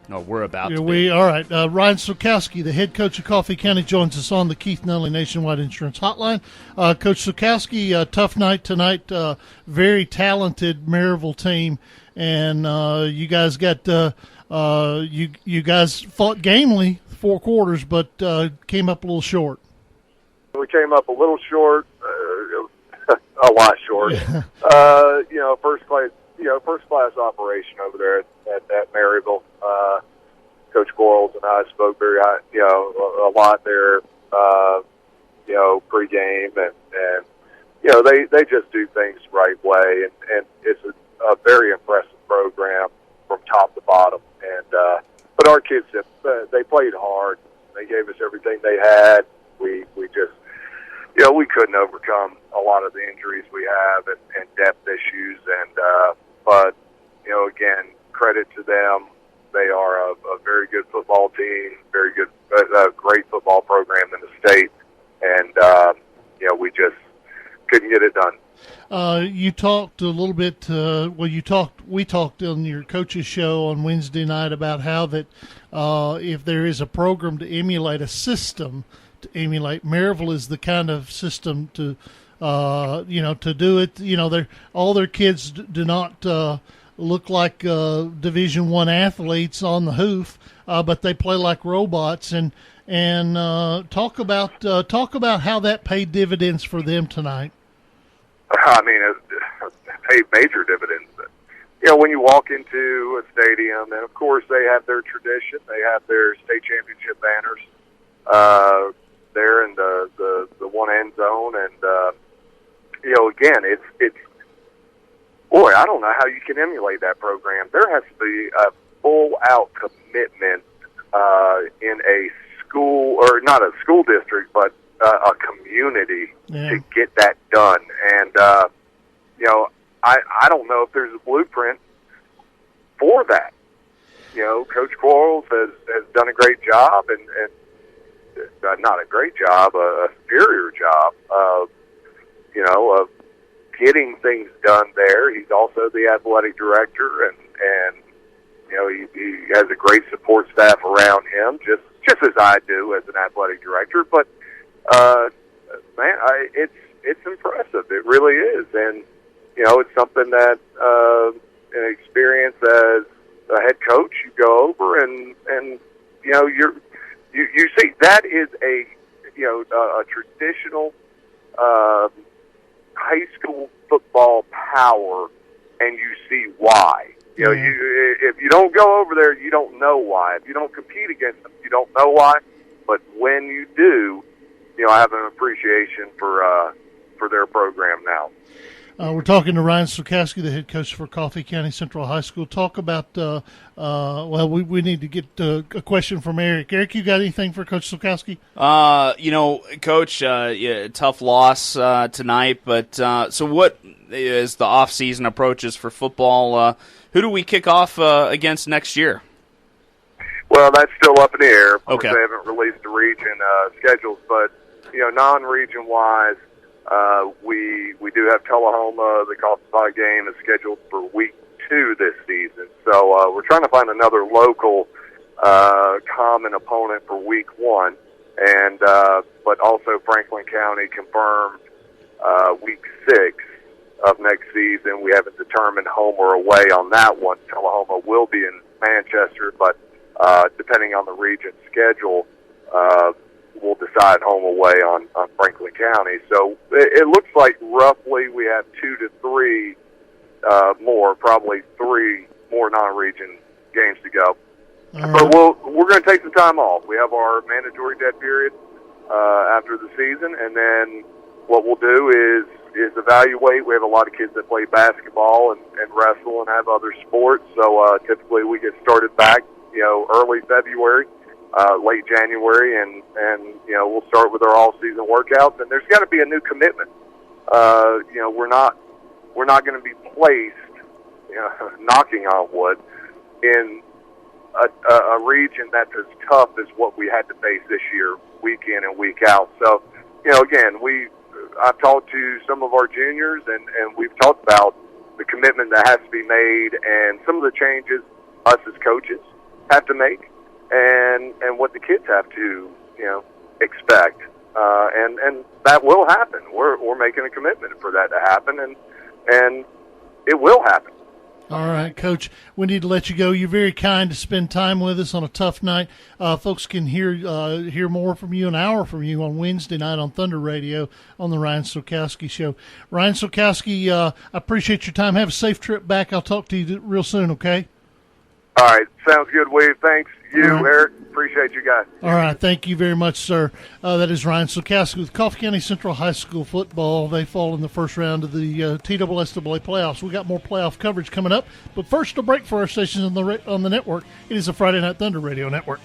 No, we're about Yeah, to be. all right. Ryan Sulkowski, the head coach of Coffee County, joins us on the Keith Nutley Nationwide Insurance Hotline. Coach Sulkowski, tough night tonight. Very talented Maryville team, and you guys got you guys fought gamely 4 quarters, but came up a little short. We came up a little short, a lot short. Yeah. First class operation over there at Maryville. Coach Quarles and I spoke a lot there, pregame, and they just do things the right way, and it's a very impressive program from top to bottom. And but our kids they played hard. They gave us everything they had. We just we couldn't overcome a lot of the injuries we have and depth issues, but again, credit to them. They are a very good football team, very good, great football program in the state, and we just couldn't get it done. You talked a little bit. We talked on your coach's show on Wednesday night about how that if there is a program to emulate, a system to emulate, Maryville is the kind of system to do it. All their kids do not look like Division I athletes on the hoof, but they play like robots. And talk about how that paid dividends for them tonight. I mean, it paid major dividends. When you walk into a stadium, and of course they have their tradition, they have their state championship banners there in the one end zone, and again, it's. Boy, I don't know how you can emulate that program. There has to be a full-out commitment in a school, or not a school district, but a community to get that done. And, I don't know if there's a blueprint for that. Coach Quarles has done a great job, and not a great job, a superior job of getting things done there. He's also the athletic director, and he has a great support staff around him, just as I do as an athletic director. But it's impressive. It really is, and it's something that an experience as a head coach, you go over and you see that is a traditional high school football power, and you see why. If you don't go over there, you don't know why. If you don't compete against them, you don't know why. But when you do, I have an appreciation for their program now. We're talking to Ryan Sulkowski, the head coach for Coffee County Central High School. Talk about, we need to get a question from Eric. Eric, you got anything for Coach Sulkowski? Coach, tough loss tonight, but so what is the off-season approaches for football? Who do we kick off against next year? Well, that's still up in the air. Of course, Okay. they haven't released the region schedules, but, non-region-wise, we do have Tullahoma. The Coffee Pot game is scheduled for week 2 this season. So we're trying to find another local common opponent for week 1. And but also Franklin County confirmed week 6 of next season. We haven't determined home or away on that one. Tullahoma will be in Manchester, but depending on the region schedule, we'll decide home away on Franklin County. So it looks like roughly we have 2 to 3 more, probably 3 more non-region games to go. But we're going to take some time off. We have our mandatory dead period after the season, and then what we'll do is evaluate. We have a lot of kids that play basketball and wrestle and have other sports, so typically we get started back, early February. Late January, and we'll start with our all-season workouts. And there's got to be a new commitment. We're not going to be placed, knocking on wood, in a region that's as tough as what we had to face this year, week in and week out. So, again, I've talked to some of our juniors, and we've talked about the commitment that has to be made, and some of the changes us as coaches have to make, and what the kids have to expect, and that will happen. We're making a commitment for that to happen, and it will happen. All right, Coach, we need to let you go. You're very kind to spend time with us on a tough night. Folks can hear more from you, an hour from you on Wednesday night on Thunder Radio on the Ryan Sulkowski Show. Ryan Sulkowski, I appreciate your time. Have a safe trip back. I'll talk to you real soon, okay? All right, sounds good, Wade. Thanks, Eric. Appreciate you guys. All right, thank you very much, sir. That is Ryan Sulkowski with Coffee County Central High School football. They fall in the first round of the TSSAA playoffs. We got more playoff coverage coming up, but first a break for our stations on the network. It is the Friday Night Thunder Radio Network.